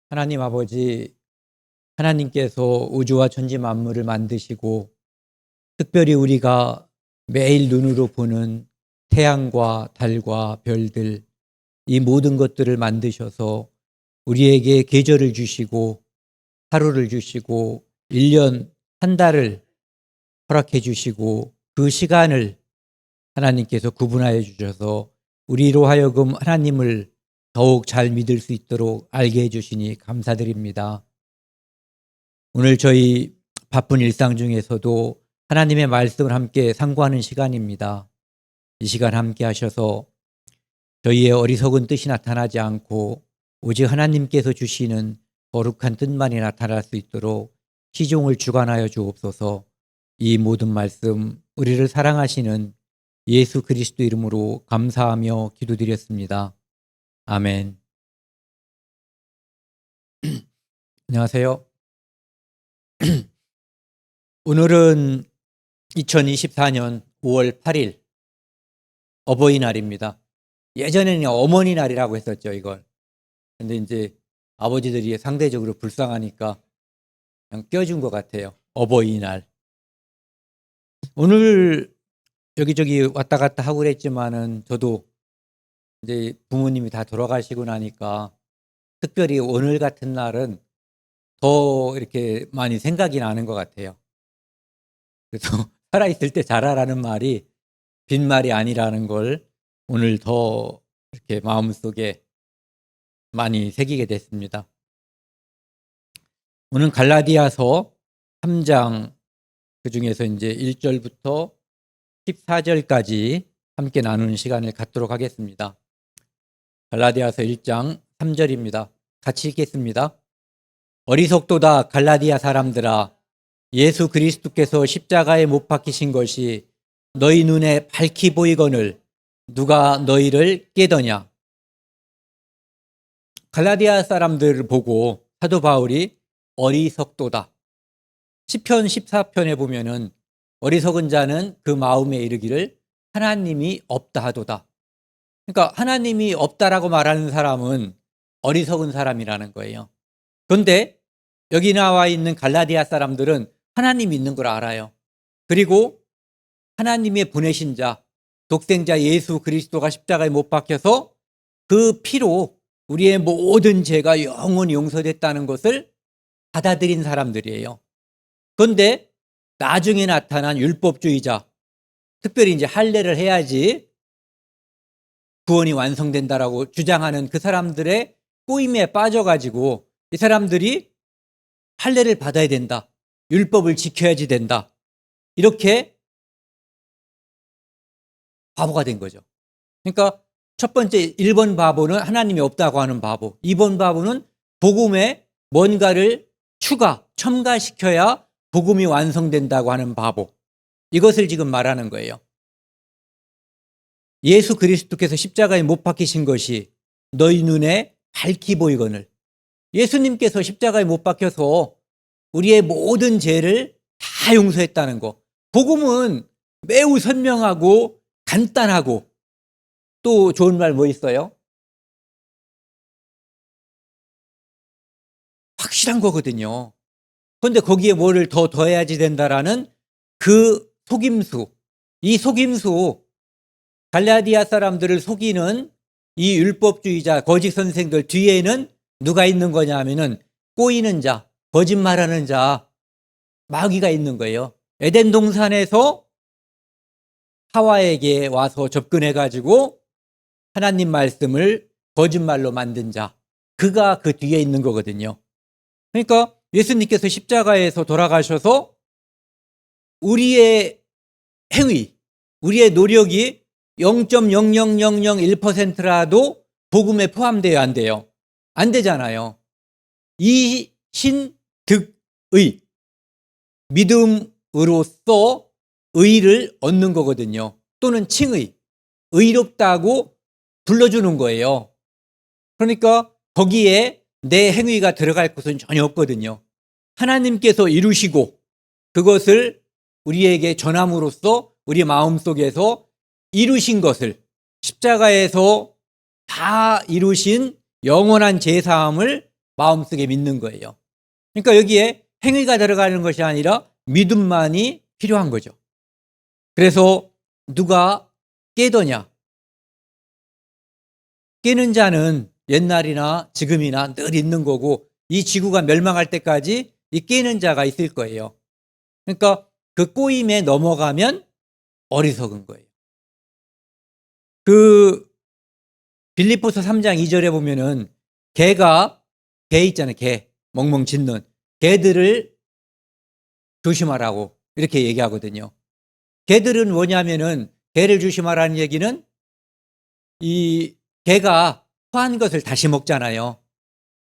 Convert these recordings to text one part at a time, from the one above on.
하나님 아버지, 하나님께서 우주와 천지 만물을 만드시고 특별히 우리가 매일 눈으로 보는 태양과 달과 별들, 이 모든 것들을 만드셔서 우리에게 계절을 주시고 하루를 주시고 1년, 한 달을 허락해 주시고 그 시간을 하나님께서 구분하여 주셔서 우리로 하여금 하나님을 더욱 잘 믿을 수 있도록 알게 해주시니 감사드립니다. 오늘 저희 바쁜 일상 중에서도 하나님의 말씀을 함께 상고하는 시간입니다. 이 시간 함께 하셔서 저희의 어리석은 뜻이 나타나지 않고 오직 하나님께서 주시는 거룩한 뜻만이 나타날 수 있도록 시종을 주관하여 주옵소서. 이 모든 말씀 우리를 사랑하시는 예수 그리스도 이름으로 감사하며 기도드렸습니다. 아멘. 안녕하세요. 오늘은 2024년 5월 8일 어버이날입니다. 예전에는 어머니 날이라고 했었죠, 이걸. 근데 이제 아버지들이 상대적으로 불쌍하니까 그냥 껴준 것 같아요. 어버이날. 오늘 여기저기 왔다 갔다 하고 그랬지만은 저도 이제 부모님이 다 돌아가시고 나니까 특별히 오늘 같은 날은 더 이렇게 많이 생각이 나는 것 같아요. 그래서 살아있을 때 잘하라는 말이 빈말이 아니라는 걸 오늘 더 이렇게 마음속에 많이 새기게 됐습니다. 오늘 갈라디아서 3장 그중에서 이제 1절부터 14절까지 함께 나누는 시간을 갖도록 하겠습니다. 갈라디아서 1장 3절입니다. 같이 읽겠습니다. 어리석도다 갈라디아 사람들아, 예수 그리스도께서 십자가에 못 박히신 것이 너희 눈에 밝히 보이거늘 누가 너희를 깨더냐. 갈라디아 사람들을 보고 사도 바울이 어리석도다. 시편 14편에 보면은 어리석은 자는 그 마음에 이르기를 하나님이 없다 하도다. 그러니까 하나님이 없다라고 말하는 사람은 어리석은 사람이라는 거예요. 그런데 여기 나와 있는 갈라디아 사람들은 하나님이 있는 걸 알아요. 그리고 하나님의 보내신 자, 독생자 예수 그리스도가 십자가에 못 박혀서 그 피로 우리의 모든 죄가 영원히 용서됐다는 것을 받아들인 사람들이에요. 그런데 나중에 나타난 율법주의자, 특별히 이제 할례를 해야지 구원이 완성된다라고 주장하는 그 사람들의 꼬임에 빠져가지고 이 사람들이 할례를 받아야 된다, 율법을 지켜야지 된다, 이렇게 바보가 된 거죠. 그러니까 첫 번째 1번 바보는 하나님이 없다고 하는 바보, 2번 바보는 복음에 뭔가를 첨가시켜야 복음이 완성된다고 하는 바보. 이것을 지금 말하는 거예요. 예수 그리스도께서 십자가에 못 박히신 것이 너희 눈에 밝히 보이거늘. 예수님께서 십자가에 못 박혀서 우리의 모든 죄를 다 용서했다는 거. 복음은 매우 선명하고 간단하고 또 좋은 말 뭐 있어요? 확실한 거거든요. 그런데 거기에 뭐를 더 더해야지 된다라는 그 속임수, 이 속임수, 갈라디아 사람들을 속이는 이 율법주의자, 거짓 선생들 뒤에는 누가 있는 거냐 하면은 꼬이는 자, 거짓말하는 자, 마귀가 있는 거예요. 에덴 동산에서 하와에게 와서 접근해가지고 하나님 말씀을 거짓말로 만든 자, 그가 그 뒤에 있는 거거든요. 그러니까 예수님께서 십자가에서 돌아가셔서 우리의 행위, 우리의 노력이 0.00001%라도 복음에 포함되어야 안 돼요. 안 되잖아요. 이 신득의, 믿음으로써 의를 얻는 거거든요. 또는 칭의, 의롭다고 불러주는 거예요. 그러니까 거기에 내 행위가 들어갈 것은 전혀 없거든요. 하나님께서 이루시고 그것을 우리에게 전함으로써 우리 마음속에서 이루신 것을, 십자가에서 다 이루신 영원한 제사함을 마음속에 믿는 거예요. 그러니까 여기에 행위가 들어가는 것이 아니라 믿음만이 필요한 거죠. 그래서 누가 깨더냐? 깨는 자는 옛날이나 지금이나 늘 있는 거고, 이 지구가 멸망할 때까지 이 깨는 자가 있을 거예요. 그러니까 그 꼬임에 넘어가면 어리석은 거예요. 그 빌립보서 3장 2절에 보면은 개 있잖아요. 개 멍멍 짖는 개들을 조심하라고 이렇게 얘기하거든요. 개들은 뭐냐면은, 개를 조심하라는 얘기는 이 개가 토한 것을 다시 먹잖아요.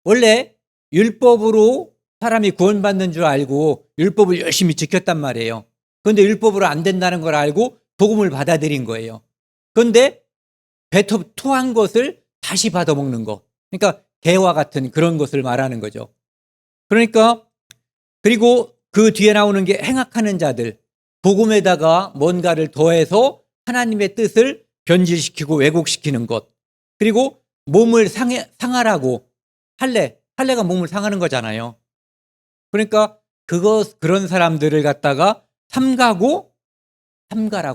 원래 율법으로 사람이 구원받는 줄 알고 율법을 열심히 지켰단 말이에요. 그런데 율법으로 안 된다는 걸 알고 복음을 받아들인 거예요. 그런데 토한 것을 다시 받아먹는 거. 그러니까 개와 같은 그런 것을 말하는 거죠. 그러니까, 그리고 그 뒤에 나오는 게 행악하는 자들, 복음에다가 뭔가를 더해서 하나님의 뜻을 변질시키고 왜곡시키는 것, 그리고 몸을 상하라고 할례가 몸을 상하는 거잖아요. 그러니까 그런 사람들을 갖다가 삼가라고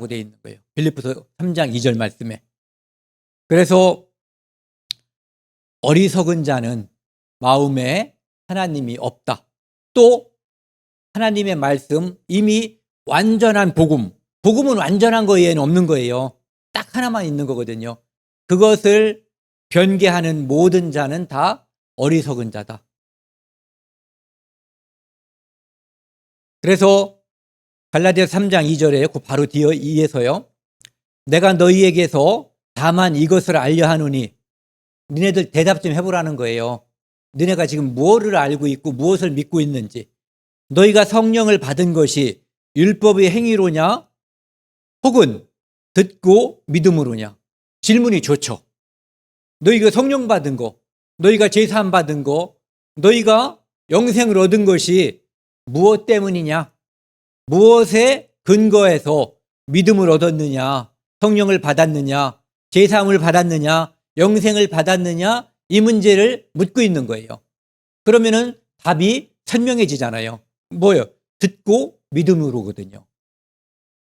되어 있는 거예요. 빌립보서 3장 2절 말씀에. 그래서 어리석은 자는 마음에 하나님이 없다. 또 하나님의 말씀, 이미 완전한 복음은 완전한 거 외에는 없는 거예요. 딱 하나만 있는 거거든요. 그것을 변개하는 모든 자는 다 어리석은 자다. 그래서 갈라디아서 3장 2절에 그 바로 뒤에서요. 내가 너희에게서 다만 이것을 알려 하노니, 니네들 대답 좀 해보라는 거예요. 너네가 지금 무엇을 알고 있고 무엇을 믿고 있는지. 너희가 성령을 받은 것이 율법의 행위로냐 혹은 듣고 믿음으로냐. 질문이 좋죠. 너희가 성령 받은 거, 너희가 제사함 받은 거, 너희가 영생을 얻은 것이 무엇 때문이냐, 무엇에 근거해서 믿음을 얻었느냐, 성령을 받았느냐, 제사함을 받았느냐, 영생을 받았느냐, 이 문제를 묻고 있는 거예요. 그러면은 답이 선명해지잖아요. 뭐예요? 듣고 믿음으로거든요.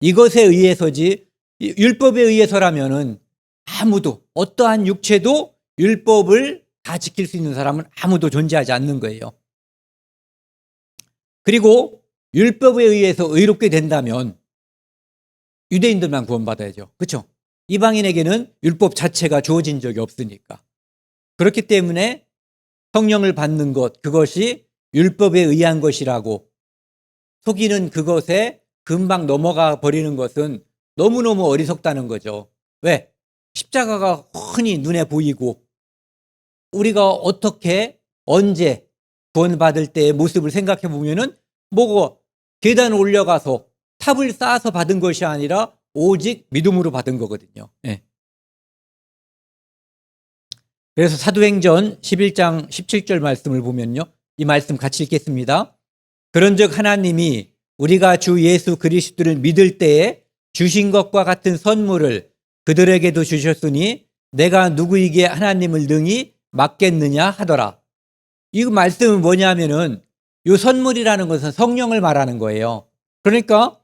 이것에 의해서지, 율법에 의해서라면은 아무도, 어떠한 육체도 율법을 다 지킬 수 있는 사람은 아무도 존재하지 않는 거예요. 그리고 율법에 의해서 의롭게 된다면 유대인들만 구원받아야죠. 그렇죠? 이방인에게는 율법 자체가 주어진 적이 없으니까. 그렇기 때문에 성령을 받는 것, 그것이 율법에 의한 것이라고 속이는 그것에 금방 넘어가 버리는 것은 너무너무 어리석다는 거죠. 왜? 십자가가 흔히 눈에 보이고 우리가 어떻게 언제 구원받을 때의 모습을 생각해 보면은 뭐고 계단을 올려가서 탑을 쌓아서 받은 것이 아니라 오직 믿음으로 받은 거거든요. 네. 그래서 사도행전 11장 17절 말씀을 보면요. 이 말씀 같이 읽겠습니다. 그런즉 하나님이 우리가 주 예수 그리스도를 믿을 때에 주신 것과 같은 선물을 그들에게도 주셨으니 내가 누구에게 하나님을 능히 맡겠느냐 하더라. 이 말씀은 뭐냐면은 이 선물이라는 것은 성령을 말하는 거예요. 그러니까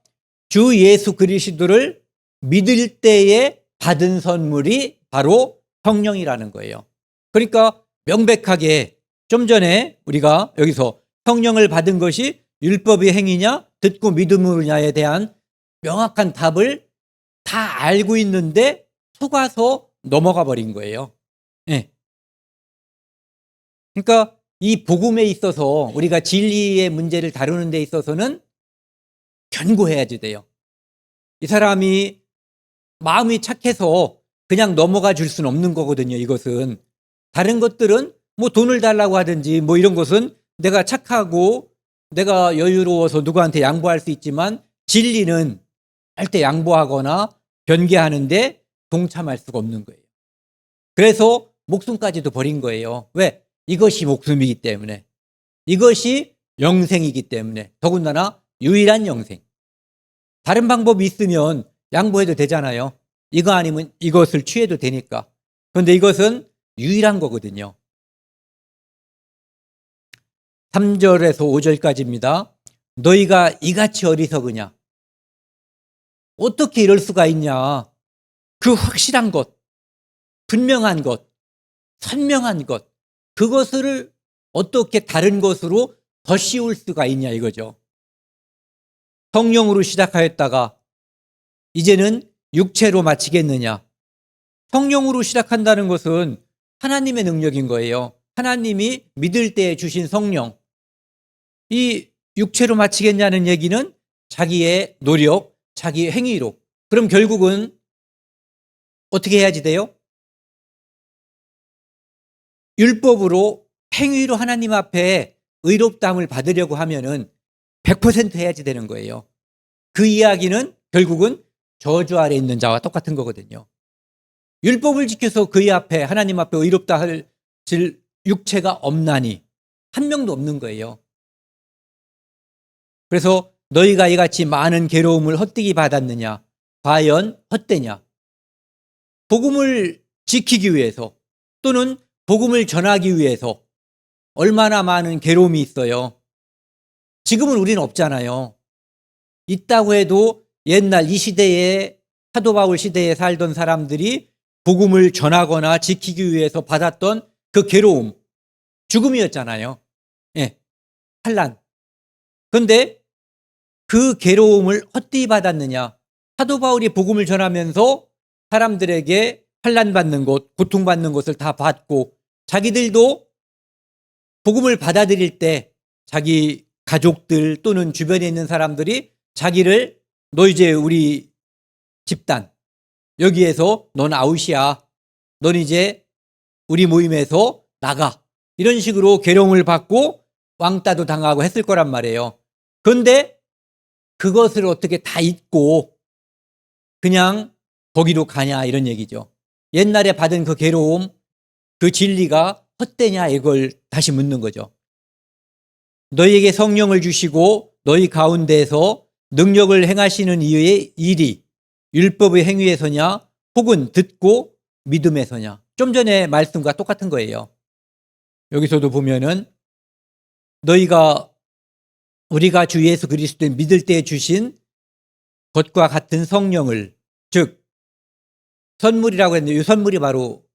주 예수 그리스도를 믿을 때에 받은 선물이 바로 성령이라는 거예요. 그러니까 명백하게 좀 전에 우리가 여기서 성령을 받은 것이 율법의 행위냐 듣고 믿음으로냐에 대한 명확한 답을 다 알고 있는데 속아서 넘어가 버린 거예요. 네. 그러니까 이 복음에 있어서 우리가 진리의 문제를 다루는 데 있어서는 견고해야지 돼요. 이 사람이 마음이 착해서 그냥 넘어가 줄 수는 없는 거거든요. 이것은 다른 것들은 뭐 돈을 달라고 하든지 뭐 이런 것은 내가 착하고 내가 여유로워서 누구한테 양보할 수 있지만 진리는 절대 양보하거나 변개하는데 동참할 수가 없는 거예요. 그래서 목숨까지도 버린 거예요. 왜? 이것이 목숨이기 때문에, 이것이 영생이기 때문에, 더군다나 유일한 영생. 다른 방법이 있으면 양보해도 되잖아요. 이거 아니면 이것을 취해도 되니까. 그런데 이것은 유일한 거거든요. 3절에서 5절까지입니다. 너희가 이같이 어리석으냐? 어떻게 이럴 수가 있냐? 그 확실한 것, 분명한 것, 선명한 것, 그것을 어떻게 다른 것으로 더 씌울 수가 있냐 이거죠. 성령으로 시작하였다가 이제는 육체로 마치겠느냐? 성령으로 시작한다는 것은 하나님의 능력인 거예요. 하나님이 믿을 때 주신 성령. 이 육체로 마치겠냐는 얘기는 자기의 노력, 자기의 행위로. 그럼 결국은 어떻게 해야지 돼요? 율법으로 행위로 하나님 앞에 의롭다함을 받으려고 하면은 100% 해야지 되는 거예요. 그 이야기는 결국은 저주 아래 있는 자와 똑같은 거거든요. 율법을 지켜서 그의 앞에 하나님 앞에 의롭다 할 육체가 없나니 한 명도 없는 거예요. 그래서 너희가 이같이 많은 괴로움을 헛되이 받았느냐? 과연 헛되냐? 복음을 지키기 위해서 또는 복음을 전하기 위해서 얼마나 많은 괴로움이 있어요. 지금은 우리는 없잖아요. 있다고 해도 옛날 이 시대에 사도 바울 시대에 살던 사람들이 복음을 전하거나 지키기 위해서 받았던 그 괴로움, 죽음이었잖아요. 예, 환난. 그런데 그 괴로움을 헛되이 받았느냐? 사도 바울이 복음을 전하면서 사람들에게 환난받는 것, 고통받는 것을 다 받고 자기들도 복음을 받아들일 때 자기 가족들 또는 주변에 있는 사람들이 자기를 너 이제 우리 집단 여기에서 넌 아웃이야. 넌 이제 우리 모임에서 나가. 이런 식으로 괴로움을 받고 왕따도 당하고 했을 거란 말이에요. 그런데 그것을 어떻게 다 잊고 그냥 거기로 가냐 이런 얘기죠. 옛날에 받은 그 괴로움, 그 진리가 헛되냐 이걸 다시 묻는 거죠. 너희에게 성령을 주시고 너희 가운데에서 능력을 행하시는 이유의 일이 율법의 행위에서냐 혹은 듣고 믿음에서냐. 좀 전에 말씀과 똑같은 거예요. 여기서도 보면은 우리가 주 예수 그리스도를 믿을 때 주신 것과 같은 성령을, 즉 선물이라고 했는데 이 선물이 바로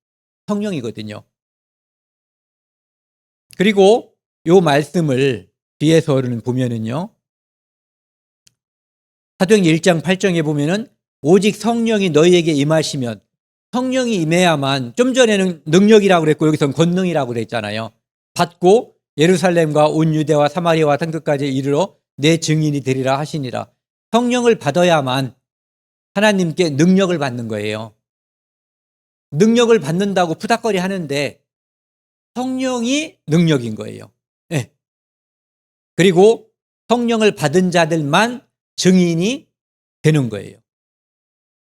성령이거든요. 그리고 이 말씀을 뒤에서는 보면은요. 사도행전 1장 8절에 보면은 오직 성령이 너희에게 임하시면, 성령이 임해야만, 좀 전에는 능력이라고 그랬고 여기서는 권능이라고 그랬잖아요. 받고 예루살렘과 온 유대와 사마리아와 땅끝까지 이르러 내 증인이 되리라 하시니라. 성령을 받아야만 하나님께 능력을 받는 거예요. 능력을 받는다고 푸닥거리 하는데 성령이 능력인 거예요. 네. 그리고 성령을 받은 자들만 증인이 되는 거예요.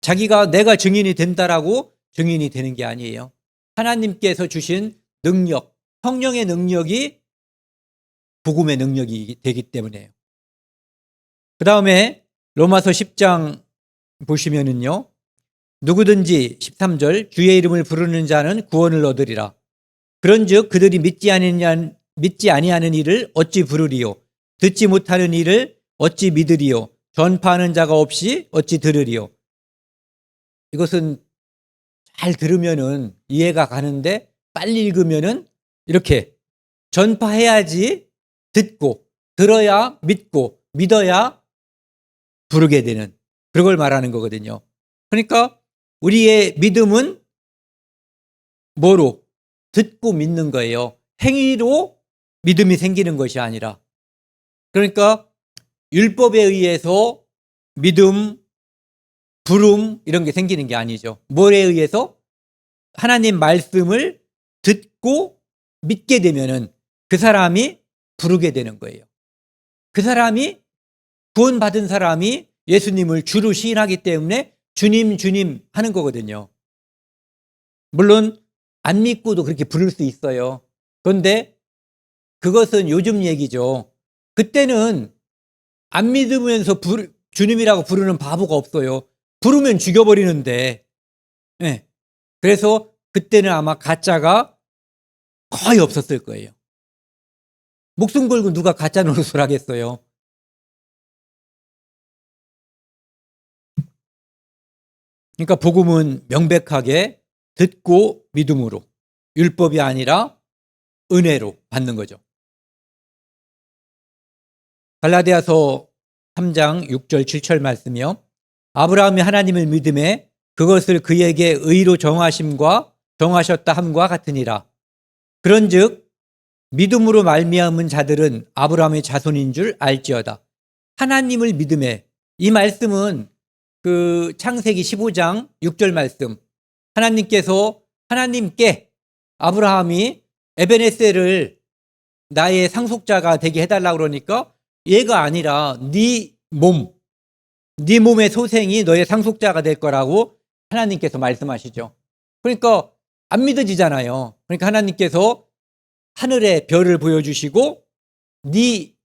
자기가 내가 증인이 된다라고 증인이 되는 게 아니에요. 하나님께서 주신 능력, 성령의 능력이 복음의 능력이 되기 때문에요. 그 다음에 로마서 10장 보시면은요. 누구든지 13절 주의 이름을 부르는 자는 구원을 얻으리라. 그런즉 그들이 믿지 아니하는 이를 어찌 부르리요? 듣지 못하는 이를 어찌 믿으리요? 전파하는 자가 없이 어찌 들으리요? 이것은 잘 들으면은 이해가 가는데 빨리 읽으면은 이렇게 전파해야지 듣고 들어야 믿고 믿어야 부르게 되는 그걸 말하는 거거든요. 그러니까 우리의 믿음은 뭐로? 듣고 믿는 거예요. 행위로 믿음이 생기는 것이 아니라. 그러니까 율법에 의해서 믿음, 부름 이런 게 생기는 게 아니죠. 뭐에 의해서? 하나님 말씀을 듣고 믿게 되면은 그 사람이 부르게 되는 거예요. 그 사람이 구원받은 사람이 예수님을 주로 시인하기 때문에 주님 주님 하는 거거든요. 물론 안 믿고도 그렇게 부를 수 있어요. 그런데 그것은 요즘 얘기죠. 그때는 안 믿으면서 주님이라고 부르는 바보가 없어요. 부르면 죽여버리는데. 네. 그래서 그때는 아마 가짜가 거의 없었을 거예요. 목숨 걸고 누가 가짜 노릇을 하겠어요? 그러니까 복음은 명백하게 듣고 믿음으로, 율법이 아니라 은혜로 받는 거죠. 갈라디아서 3장 6절 7절 말씀이요. 아브라함이 하나님을 믿음에 그것을 그에게 의로 정하심과 정하셨다 함과 같으니라. 그런즉 믿음으로 말미암은 자들은 아브라함의 자손인 줄 알지어다. 하나님을 믿음에, 이 말씀은 그 창세기 15장 6절 말씀, 하나님께 아브라함이 에베네셀을 나의 상속자가 되게 해달라고 그러니까 얘가 아니라 네 몸의 소생이 너의 상속자가 될 거라고 하나님께서 말씀하시죠. 그러니까 안 믿어지잖아요. 그러니까 하나님께서 하늘의 별을 보여주시고 네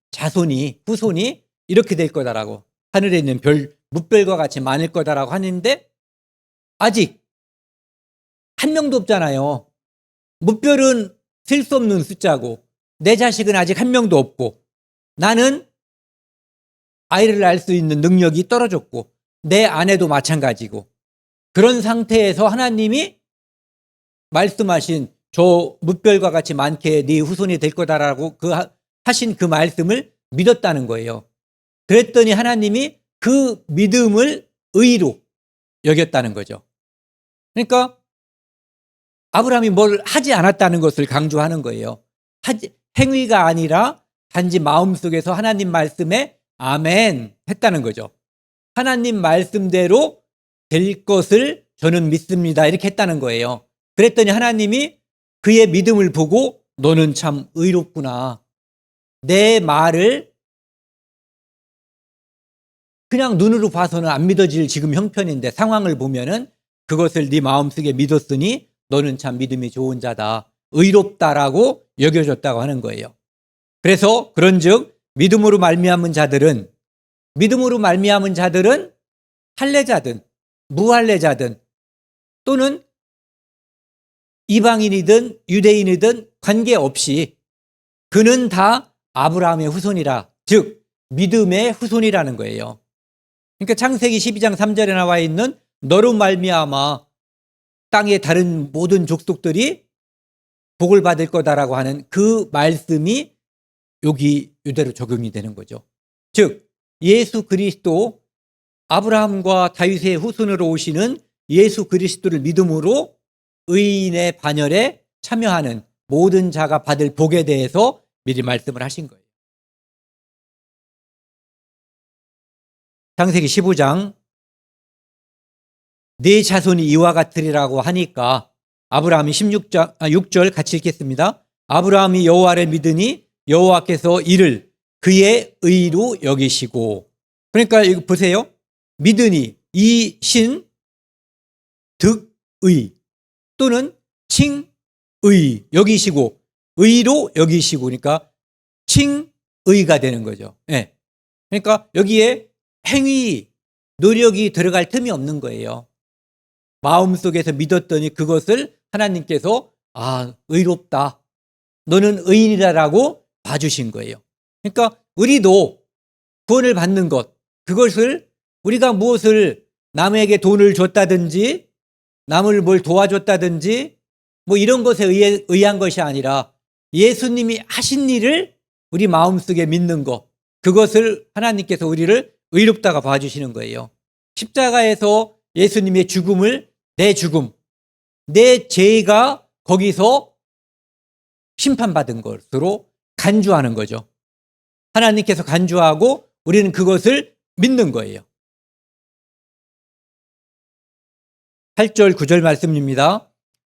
후손이 이렇게 될 거다라고, 하늘에 있는 별, 뭇별과 같이 많을 거다라고 하는데 아직 한 명도 없잖아요. 뭇별은 셀 수 없는 숫자고 내 자식은 아직 한 명도 없고 나는 아이를 낳을 수 있는 능력이 떨어졌고 내 아내도 마찬가지고, 그런 상태에서 하나님이 말씀하신 저 뭇별과 같이 많게 네 후손이 될 거다라고 하신 그 말씀을 믿었다는 거예요. 그랬더니 하나님이 그 믿음을 의로 여겼다는 거죠. 그러니까 아브라함이 뭘 하지 않았다는 것을 강조하는 거예요. 행위가 아니라 단지 마음속에서 하나님 말씀에 아멘 했다는 거죠. 하나님 말씀대로 될 것을 저는 믿습니다, 이렇게 했다는 거예요. 그랬더니 하나님이 그의 믿음을 보고 너는 참 의롭구나. 내 말을 그냥 눈으로 봐서는 안 믿어질 지금 형편인데 상황을 보면은 그것을 네 마음속에 믿었으니 너는 참 믿음이 좋은 자다, 의롭다라고 여겨졌다고 하는 거예요. 그래서 그런즉 믿음으로 말미암은 자들은 할례자든 무할례자든 또는 이방인이든 유대인이든 관계없이 그는 다 아브라함의 후손이라, 즉 믿음의 후손이라는 거예요. 그러니까 창세기 12장 3절에 나와 있는 너로 말미암아 땅의 다른 모든 족속들이 복을 받을 거다라고 하는 그 말씀이 여기 이대로 적용이 되는 거죠. 즉 예수 그리스도, 아브라함과 다윗의 후손으로 오시는 예수 그리스도를 믿음으로 의인의 반열에 참여하는 모든 자가 받을 복에 대해서 미리 말씀을 하신 거예요. 창세기 15장 네 자손이 이와 같으리라고 하니까 아브라함이 6절 같이 읽겠습니다. 아브라함이 여호와를 믿으니 여호와께서 이를 그의 의로 여기시고, 그러니까 이거 보세요. 믿으니 이 신 득의 또는 칭의 여기시고 의로 여기시고, 그러니까 칭의가 되는 거죠. 네. 그러니까 여기에 행위, 노력이 들어갈 틈이 없는 거예요. 마음속에서 믿었더니 그것을 하나님께서 의롭다, 너는 의인이라고 봐주신 거예요. 그러니까 우리도 구원을 받는 것, 그것을 우리가 무엇을 남에게 돈을 줬다든지 남을 뭘 도와줬다든지 뭐 이런 것에 의한 것이 아니라 예수님이 하신 일을 우리 마음속에 믿는 것, 그것을 하나님께서 우리를 의롭다가 봐주시는 거예요. 십자가에서 예수님의 죽음을, 내 죄가 거기서 심판받은 것으로 간주하는 거죠. 하나님께서 간주하고 우리는 그것을 믿는 거예요. 8절 9절 말씀입니다.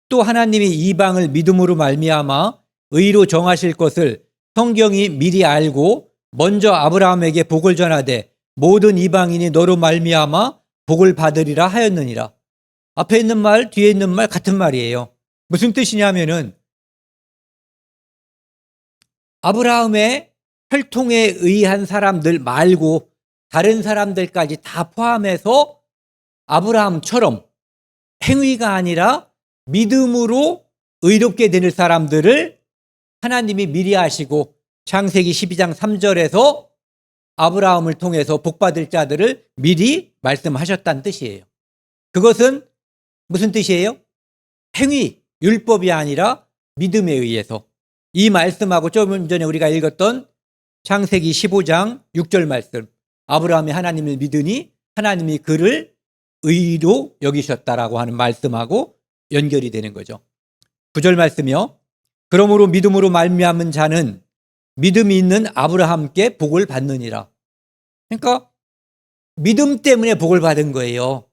또 하나님이 이방을 믿음으로 말미암아 의로 정하실 것을 성경이 미리 알고 먼저 아브라함에게 복을 전하되 모든 이방인이 너로 말미암아 복을 받으리라 하였느니라. 앞에 있는 말, 뒤에 있는 말 같은 말이에요. 무슨 뜻이냐면은 아브라함의 혈통에 의한 사람들 말고 다른 사람들까지 다 포함해서 아브라함처럼 행위가 아니라 믿음으로 의롭게 되는 사람들을 하나님이 미리 아시고 창세기 12장 3절에서 아브라함을 통해서 복받을 자들을 미리 말씀하셨다는 뜻이에요. 그것은 무슨 뜻이에요? 행위, 율법이 아니라 믿음에 의해서. 이 말씀하고 좀 전에 우리가 읽었던 창세기 15장 6절 말씀, 아브라함이 하나님을 믿으니 하나님이 그를 의로 여기셨다라고 하는 말씀하고 연결이 되는 거죠. 9절 말씀이요. 그러므로 믿음으로 말미암은 자는 믿음이 있는 아브라함께 복을 받느니라. 그러니까 믿음 때문에 복을 받은 거예요.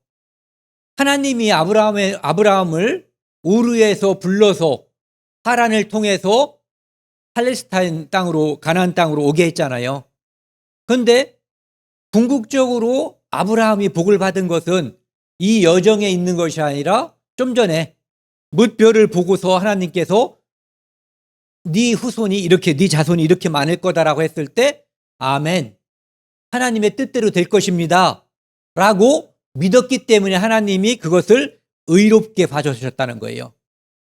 하나님이 아브라함을 우르에서 불러서 하란을 통해서 팔레스타인 땅으로, 가나안 땅으로 오게 했잖아요. 그런데 궁극적으로 아브라함이 복을 받은 것은 이 여정에 있는 것이 아니라 좀 전에 뭇별을 보고서 하나님께서 네 후손이 이렇게, 네 자손이 이렇게 많을 거다라고 했을 때 아멘, 하나님의 뜻대로 될 것입니다 라고 믿었기 때문에 하나님이 그것을 의롭게 봐주셨다는 거예요.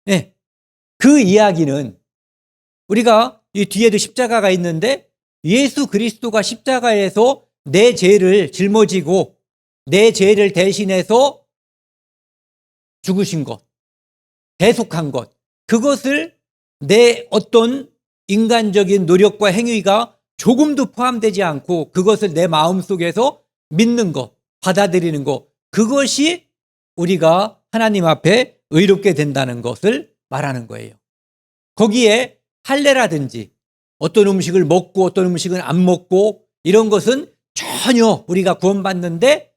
네. 그 이야기는 우리가 이 뒤에도 십자가가 있는데 예수 그리스도가 십자가에서 내 죄를 짊어지고 내 죄를 대신해서 죽으신 것, 대속한 것, 그것을 내 어떤 인간적인 노력과 행위가 조금도 포함되지 않고 그것을 내 마음속에서 믿는 것, 받아들이는 것, 그것이 우리가 하나님 앞에 의롭게 된다는 것을 말하는 거예요. 거기에 할례라든지 어떤 음식을 먹고 어떤 음식은 안 먹고 이런 것은 전혀 우리가 구원받는데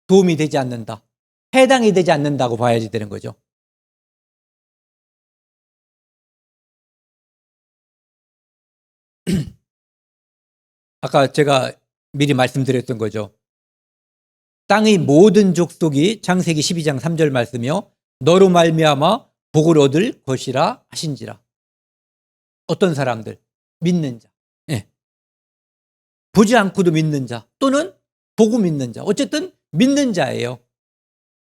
도움이 되지 않는다, 해당이 되지 않는다고 봐야지 되는 거죠. 아까 제가 미리 말씀드렸던 거죠. 땅의 모든 족속이 창세기 12장 3절 말씀이요, 너로 말미암아 복을 얻을 것이라 하신지라. 어떤 사람들? 믿는 자. 예. 보지 않고도 믿는 자 또는 보고 믿는 자, 어쨌든 믿는 자예요.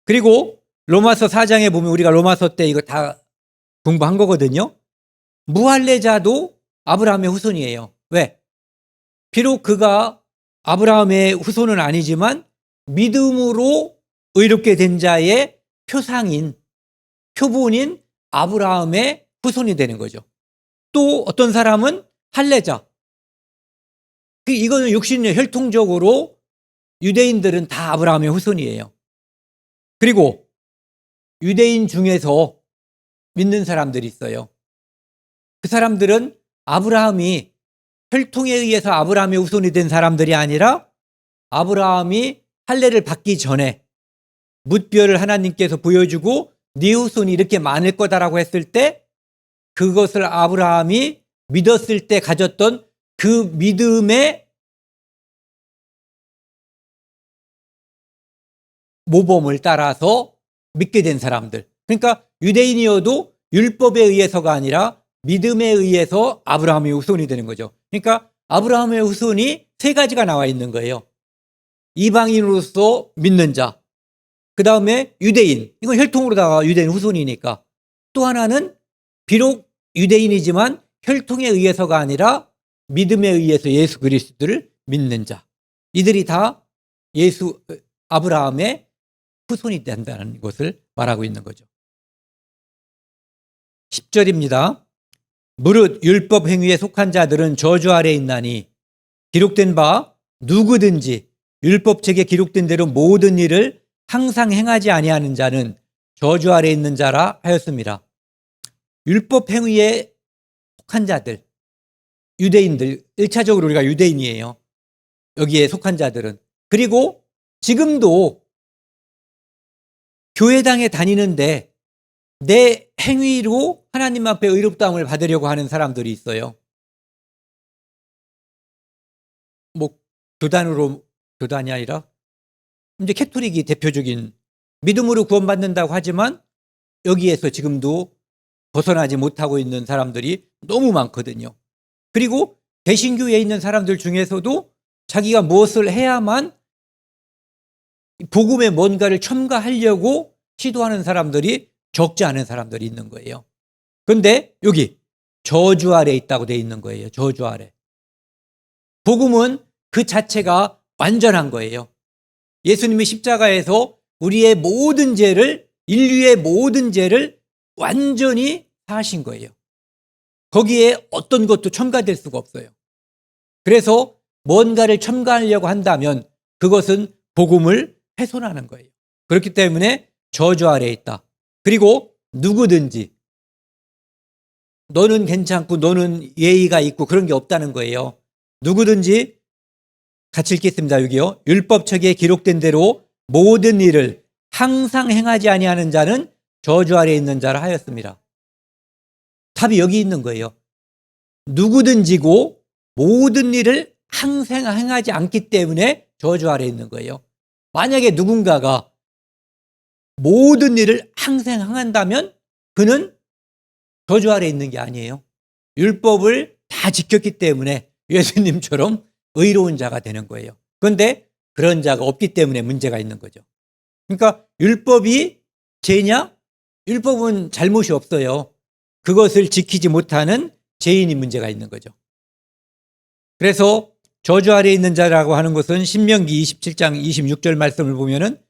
그리고 로마서 4장에 보면 우리가 로마서 때 이거 다 공부한 거거든요. 무할례자도 아브라함의 후손이에요. 왜? 비록 그가 아브라함의 후손은 아니지만 믿음으로 의롭게 된 자의 표상인, 표본인 아브라함의 후손이 되는 거죠. 또 어떤 사람은 할례자. 이거는 육신의 혈통적으로 유대인들은 다 아브라함의 후손이에요. 그리고 유대인 중에서 믿는 사람들이 있어요. 그 사람들은 아브라함이 혈통에 의해서 아브라함의 후손이 된 사람들이 아니라 아브라함이 할례를 받기 전에 뭇별을 하나님께서 보여주고 네 후손이 이렇게 많을 거다라고 했을 때 그것을 아브라함이 믿었을 때 가졌던 그 믿음의 모범을 따라서 믿게 된 사람들. 그러니까 유대인이어도 율법에 의해서가 아니라 믿음에 의해서 아브라함의 후손이 되는 거죠. 그러니까 아브라함의 후손이 세 가지가 나와 있는 거예요. 이방인으로서 믿는 자, 그 다음에 유대인, 이건 혈통으로다가 유대인 후손이니까. 또 하나는 비록 유대인이지만 혈통에 의해서가 아니라 믿음에 의해서 예수 그리스도를 믿는 자. 이들이 다 아브라함의 후손이 된다는 것을 말하고 있는 거죠. 10절입니다. 무릇 율법 행위에 속한 자들은 저주 아래에 있나니 기록된 바 누구든지 율법책에 기록된 대로 모든 일을 항상 행하지 아니하는 자는 저주 아래에 있는 자라 하였습니다. 율법 행위에 속한 자들, 유대인들, 1차적으로 우리가 유대인이에요. 여기에 속한 자들은. 그리고 지금도 교회당에 다니는데 내 행위로 하나님 앞에 의롭다함을 받으려고 하는 사람들이 있어요. 교단이 아니라 이제 캐톨릭이 대표적인 믿음으로 구원받는다고 하지만 여기에서 지금도 벗어나지 못하고 있는 사람들이 너무 많거든요. 그리고 개신교에 있는 사람들 중에서도 자기가 무엇을 해야만 복음에 뭔가를 첨가하려고 시도하는 사람들이 적지 않은 사람들이 있는 거예요. 그런데 여기 저주 아래 있다고 돼 있는 거예요. 저주 아래. 복음은 그 자체가 완전한 거예요. 예수님이 십자가에서 우리의 모든 죄를, 인류의 모든 죄를 완전히 사하신 거예요. 거기에 어떤 것도 첨가될 수가 없어요. 그래서 뭔가를 첨가하려고 한다면 그것은 복음을 훼손하는 거예요. 그렇기 때문에 저주 아래에 있다. 그리고 누구든지 너는 괜찮고 너는 예의가 있고 그런 게 없다는 거예요. 누구든지 같이 읽겠습니다. 여기요. 율법책에 기록된 대로 모든 일을 항상 행하지 아니하는 자는 저주 아래에 있는 자라 하였습니다. 답이 여기 있는 거예요. 누구든지고 모든 일을 항상 행하지 않기 때문에 저주 아래에 있는 거예요. 만약에 누군가가 모든 일을 항상 행한다면 그는 저주 아래에 있는 게 아니에요. 율법을 다 지켰기 때문에 예수님처럼 의로운 자가 되는 거예요. 그런데 그런 자가 없기 때문에 문제가 있는 거죠. 그러니까 율법이 죄냐? 율법은 잘못이 없어요. 그것을 지키지 못하는 죄인이 문제가 있는 거죠. 그래서 저주 아래에 있는 자라고 하는 것은 신명기 27장 26절 말씀을 보면은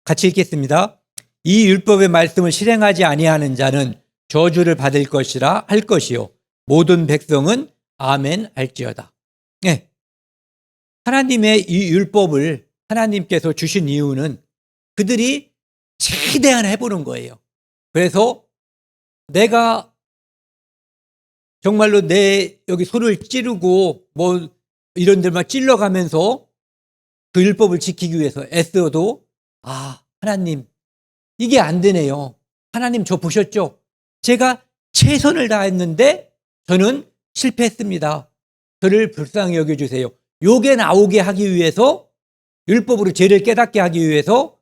같이 읽겠습니다. 이 율법의 말씀을 실행하지 아니하는 자는 저주를 받을 것이라 할 것이요 모든 백성은 아멘 할지어다. 네. 하나님의 이 율법을 하나님께서 주신 이유는 그들이 최대한 해보는 거예요. 그래서 내가 정말로 내 여기 손을 찌르고 뭐 이런 데만 찔러가면서 그 율법을 지키기 위해서 애써도 하나님 이게 안 되네요. 하나님 저 보셨죠? 제가 최선을 다했는데 저는 실패했습니다. 저를 불쌍히 여겨주세요. 요게 나오게 하기 위해서 율법으로 죄를 깨닫게 하기 위해서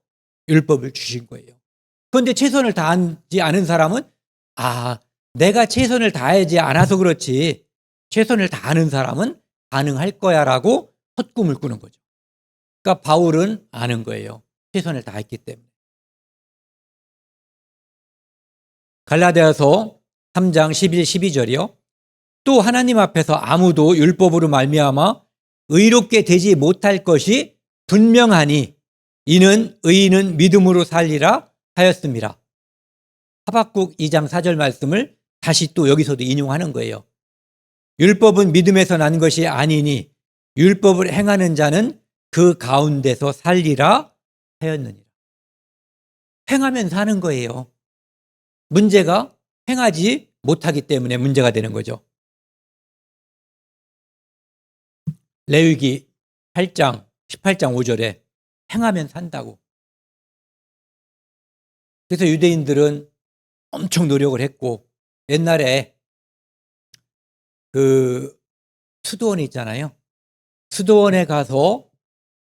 율법을 주신 거예요. 그런데 최선을 다하지 않은 사람은 내가 최선을 다하지 않아서 그렇지 최선을 다하는 사람은 가능할 거야 라고 헛꿈을 꾸는 거죠. 그러니까 바울은 아는 거예요. 최선을 다했기 때문에. 갈라디아서 3장 11, 12절이요. 또 하나님 앞에서 아무도 율법으로 말미암아 의롭게 되지 못할 것이 분명하니 이는 의인은 믿음으로 살리라 하였습니다. 하박국 2장 4절 말씀을 다시 또 여기서도 인용하는 거예요. 율법은 믿음에서 난 것이 아니니 율법을 행하는 자는 그 가운데서 살리라 하였느니라. 행하면 사는 거예요. 문제가 행하지 못하기 때문에 문제가 되는 거죠. 레위기 8장 18장 5절에 행하면 산다고. 그래서 유대인들은 엄청 노력을 했고 옛날에 그 수도원이 있잖아요. 수도원에 가서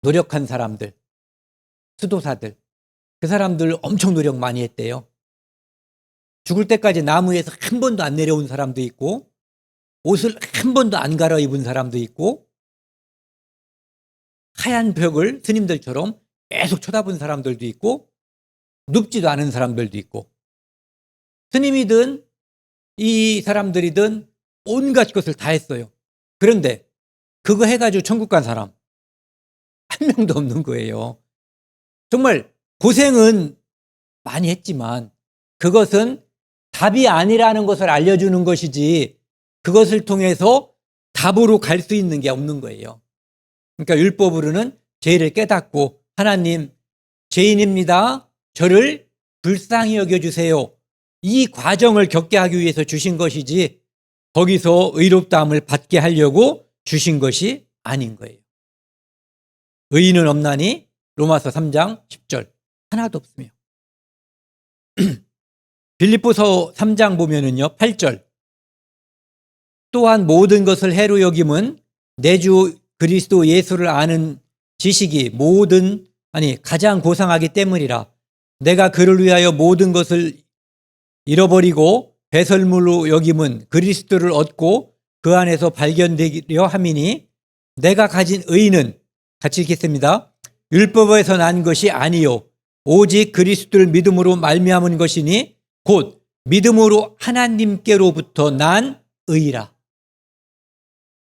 노력한 사람들, 수도사들, 그 사람들 엄청 노력 많이 했대요. 죽을 때까지 나무에서 한 번도 안 내려온 사람도 있고 옷을 한 번도 안 갈아입은 사람도 있고 하얀 벽을 스님들처럼 계속 쳐다본 사람들도 있고 눕지도 않은 사람들도 있고 스님이든 이 사람들이든 온갖 것을 다 했어요. 그런데 그거 해가지고 천국 간 사람 한 명도 없는 거예요. 정말 고생은 많이 했지만 그것은 답이 아니라는 것을 알려주는 것이지 그것을 통해서 답으로 갈 수 있는 게 없는 거예요. 그러니까 율법으로는 죄를 깨닫고 하나님 죄인입니다. 저를 불쌍히 여겨주세요. 이 과정을 겪게 하기 위해서 주신 것이지 거기서 의롭다함을 받게 하려고 주신 것이 아닌 거예요. 의인은 없나니 로마서 3장 10절 하나도 없으며 빌립보서 3장 보면은요 8절 또한 모든 것을 해로 여김은 내 주 그리스도 예수를 아는 지식이 가장 고상하기 때문이라. 내가 그를 위하여 모든 것을 잃어버리고 배설물로 여김은 그리스도를 얻고 그 안에서 발견되려 함이니 내가 가진 의는 같이 읽겠습니다. 율법에서 난 것이 아니요 오직 그리스도를 믿음으로 말미암은 것이니 곧 믿음으로 하나님께로부터 난 의라.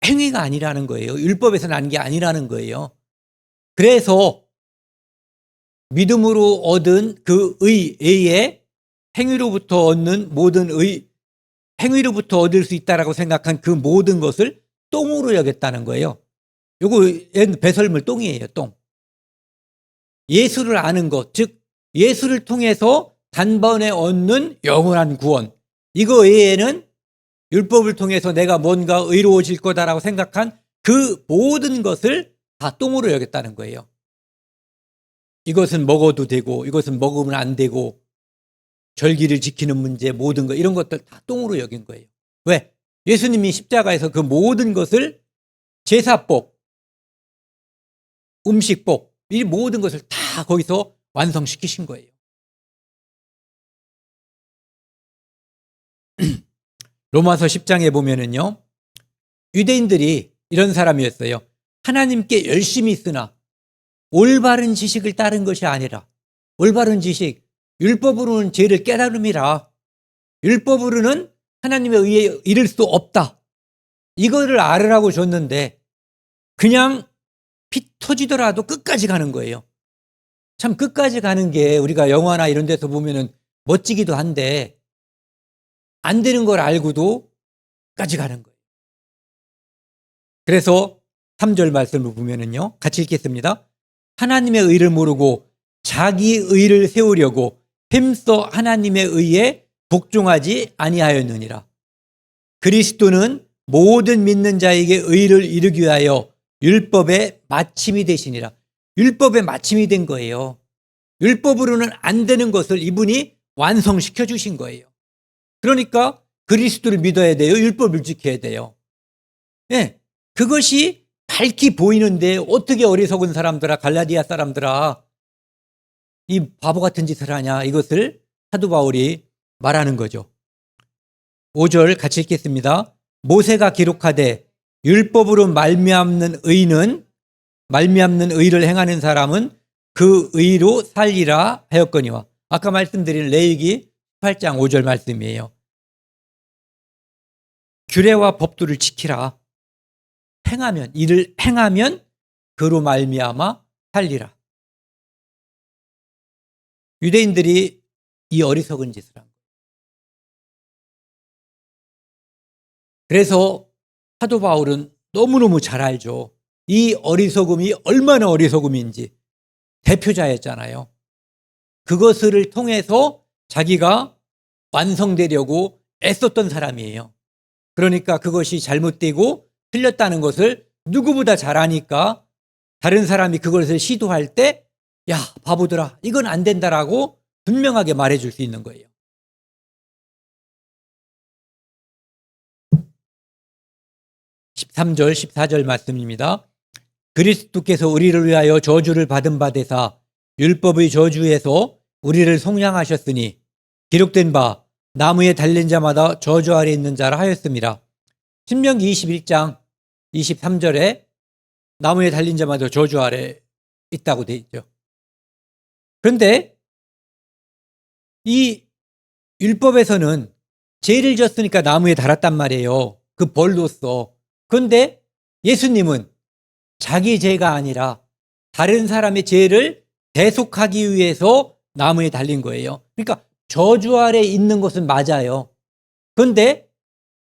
행위가 아니라는 거예요. 율법에서 난 게 아니라는 거예요. 그래서 믿음으로 얻은 그 의에 행위로부터 얻는 모든 행위로부터 얻을 수 있다라고 생각한 그 모든 것을 똥으로 여겼다는 거예요. 요거 배설물 똥이에요, 똥. 예수를 아는 것, 즉 예수를 통해서 단번에 얻는 영원한 구원. 이거 외에는 율법을 통해서 내가 뭔가 의로워질 거다라고 생각한 그 모든 것을 다 똥으로 여겼다는 거예요. 이것은 먹어도 되고 이것은 먹으면 안 되고 절기를 지키는 문제 모든 것 이런 것들 다 똥으로 여긴 거예요. 왜? 예수님이 십자가에서 그 모든 것을 제사복, 음식복 이 모든 것을 다 거기서 완성시키신 거예요. 로마서 10장에 보면은요. 유대인들이 이런 사람이었어요. 하나님께 열심히 쓰나 올바른 지식을 따른 것이 아니라 올바른 지식, 율법으로는 죄를 깨달음이라 율법으로는 하나님의 의에 이를 수 없다. 이거를 알으라고 줬는데 그냥 피 터지더라도 끝까지 가는 거예요. 참 끝까지 가는 게 우리가 영화나 이런 데서 보면은 멋지기도 한데 안 되는 걸 알고도 끝까지 가는 거예요. 그래서 3절 말씀을 보면은요. 같이 읽겠습니다. 하나님의 의를 모르고 자기 의를 세우려고 힘써 하나님의 의에 복종하지 아니하였느니라. 그리스도는 모든 믿는 자에게 의를 이루기 위하여 율법의 마침이 되시니라. 율법의 마침이 된 거예요. 율법으로는 안 되는 것을 이분이 완성시켜 주신 거예요. 그러니까 그리스도를 믿어야 돼요. 율법을 지켜야 돼요. 네, 그것이 밝히 보이는데 어떻게 어리석은 사람들아, 갈라디아 사람들아 이 바보 같은 짓을 하냐, 이것을 사도 바울이 말하는 거죠. 5절 같이 읽겠습니다. 모세가 기록하되 율법으로 말미암는 의를 행하는 사람은 그 의로 살리라 하였거니와. 아까 말씀드린 레위기 8장 5절 말씀이에요. 규례와 법도를 지키라. 이를 행하면 그로 말미암아 살리라. 유대인들이 이 어리석은 짓을 한 거예요. 그래서 사도 바울은 너무너무 잘 알죠. 이 어리석음이 얼마나 어리석음인지. 대표자였잖아요. 그것을 통해서 자기가 완성되려고 애썼던 사람이에요. 그러니까 그것이 잘못되고 틀렸다는 것을 누구보다 잘 아니까 다른 사람이 그것을 시도할 때 야, 바보들아, 이건 안 된다라고 분명하게 말해줄 수 있는 거예요. (13절) (14절) 말씀입니다. 그리스도께서 우리를 위하여 저주를 받은 바 되사 율법의 저주에서 우리를 속량하셨으니 기록된 바 나무에 달린 자마다 저주 아래 있는 자라 하였습니다. 신명기 21장 23절에 나무에 달린 자마다 저주 아래 있다고 되어 있죠. 그런데 이 율법에서는 죄를 졌으니까 나무에 달았단 말이에요. 그 벌로써. 그런데 예수님은 자기 죄가 아니라 다른 사람의 죄를 대속하기 위해서 나무에 달린 거예요. 그러니까 저주 아래 있는 것은 맞아요. 그런데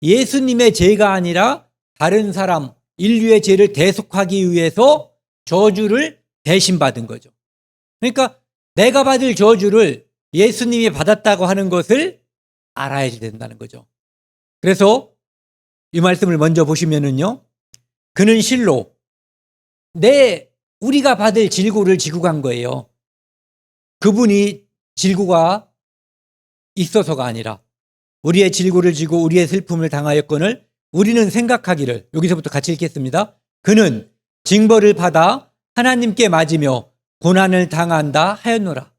예수님의 죄가 아니라 다른 사람, 인류의 죄를 대속하기 위해서 저주를 대신 받은 거죠. 그러니까 내가 받을 저주를 예수님이 받았다고 하는 것을 알아야 된다는 거죠. 그래서 이 말씀을 먼저 보시면은요. 그는 실로 우리가 받을 질고를 지고 간 거예요. 그분이 질고가 있어서가 아니라 우리의 질고를 지고 우리의 슬픔을 당하였거늘 우리는 생각하기를, 여기서부터 같이 읽겠습니다. 그는 징벌을 받아 하나님께 맞으며 고난을 당한다 하였노라.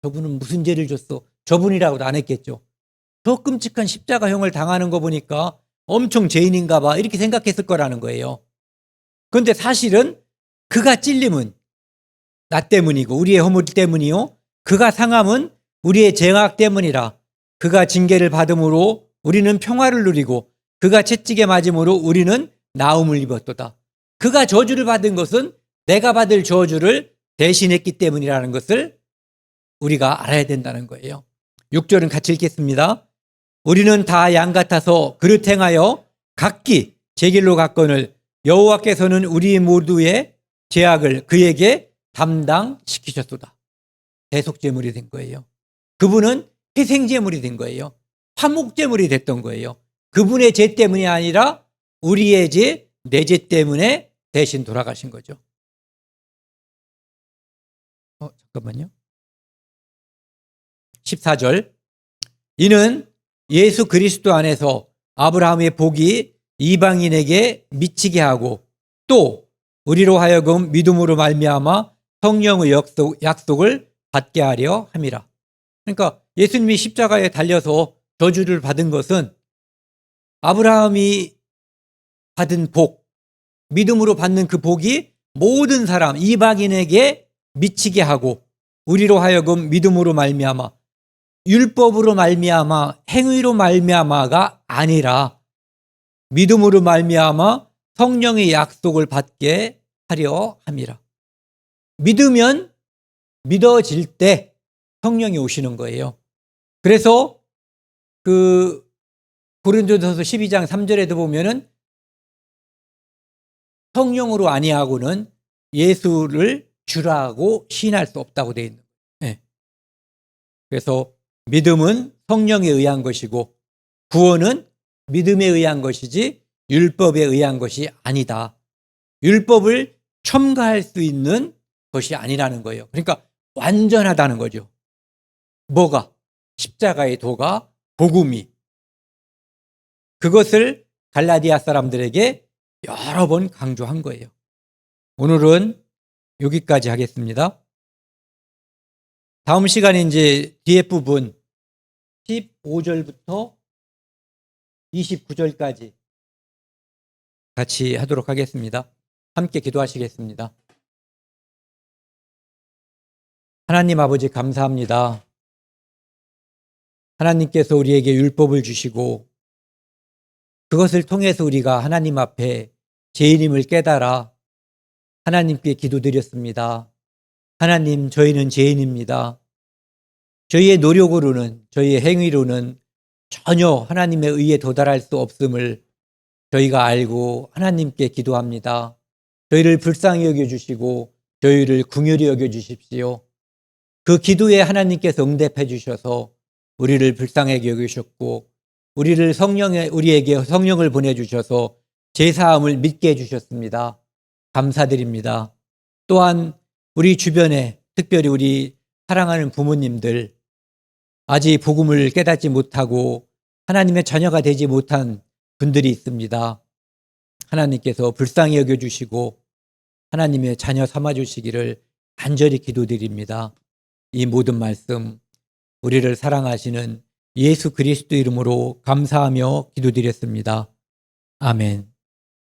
저분은 무슨 죄를 졌어? 저분이라고도 안 했겠죠. 저 끔찍한 십자가형을 당하는 거 보니까 엄청 죄인인가 봐 이렇게 생각했을 거라는 거예요. 그런데 사실은 그가 찔림은 나 때문이고 우리의 허물 때문이요, 그가 상함은 우리의 죄악 때문이라. 그가 징계를 받음으로 우리는 평화를 누리고 그가 채찍에 맞음으로 우리는 나음을 입었도다. 그가 저주를 받은 것은 내가 받을 저주를 대신했기 때문이라는 것을 우리가 알아야 된다는 거예요. 6절은 같이 읽겠습니다. 우리는 다 양 같아서 그릇 행하여 각기 제 길로 갔거늘 여호와께서는 우리 모두의 죄악을 그에게 담당시키셨도다. 대속제물이 된 거예요. 그분은 희생제물이 된 거예요. 화목제물이 됐던 거예요. 그분의 죄 때문이 아니라 우리의 죄, 내 죄 때문에 대신 돌아가신 거죠. 잠깐만요. 14절. 이는 예수 그리스도 안에서 아브라함의 복이 이방인에게 미치게 하고 또 우리로 하여금 믿음으로 말미암아 성령의 약속을 받게 하려 함이라. 그러니까 예수님이 십자가에 달려서 저주를 받은 것은 아브라함이 받은 복, 믿음으로 받는 그 복이 모든 사람, 이방인에게 미치게 하고 우리로 하여금 믿음으로 말미암아 율법으로 말미암아 행위로 말미암아가 아니라 믿음으로 말미암아 성령의 약속을 받게 하려 함이라. 믿으면 믿어질 때 성령이 오시는 거예요. 그래서 그 고린도전서 12장 3절에도 보면은 성령으로 아니하고는 예수를 주라고 시인할 수 없다고 되어 있는 거예요. 네. 그래서 믿음은 성령에 의한 것이고 구원은 믿음에 의한 것이지 율법에 의한 것이 아니다. 율법을 첨가할 수 있는 것이 아니라는 거예요. 그러니까 완전하다는 거죠. 뭐가? 십자가의 도가, 복음이. 그것을 갈라디아 사람들에게 여러 번 강조한 거예요. 오늘은 여기까지 하겠습니다. 다음 시간에 이제 뒤에 부분 15절부터 29절까지 같이 하도록 하겠습니다. 함께 기도하시겠습니다. 하나님 아버지 감사합니다. 하나님께서 우리에게 율법을 주시고 그것을 통해서 우리가 하나님 앞에 죄인임을 깨달아 하나님께 기도드렸습니다. 하나님, 저희는 죄인입니다. 저희의 노력으로는, 저희의 행위로는 전혀 하나님의 의에 도달할 수 없음을 저희가 알고 하나님께 기도합니다. 저희를 불쌍히 여겨주시고 저희를 긍휼히 여겨주십시오. 그 기도에 하나님께서 응답해 주셔서 우리를 불쌍하게 여기셨고 우리에게 성령을 보내주셔서 죄사함을 믿게 해주셨습니다. 감사드립니다. 또한 우리 주변에 특별히 우리 사랑하는 부모님들 아직 복음을 깨닫지 못하고 하나님의 자녀가 되지 못한 분들이 있습니다. 하나님께서 불쌍히 여겨주시고 하나님의 자녀 삼아주시기를 간절히 기도드립니다. 이 모든 말씀 우리를 사랑하시는 예수 그리스도 이름으로 감사하며 기도드렸습니다. 아멘.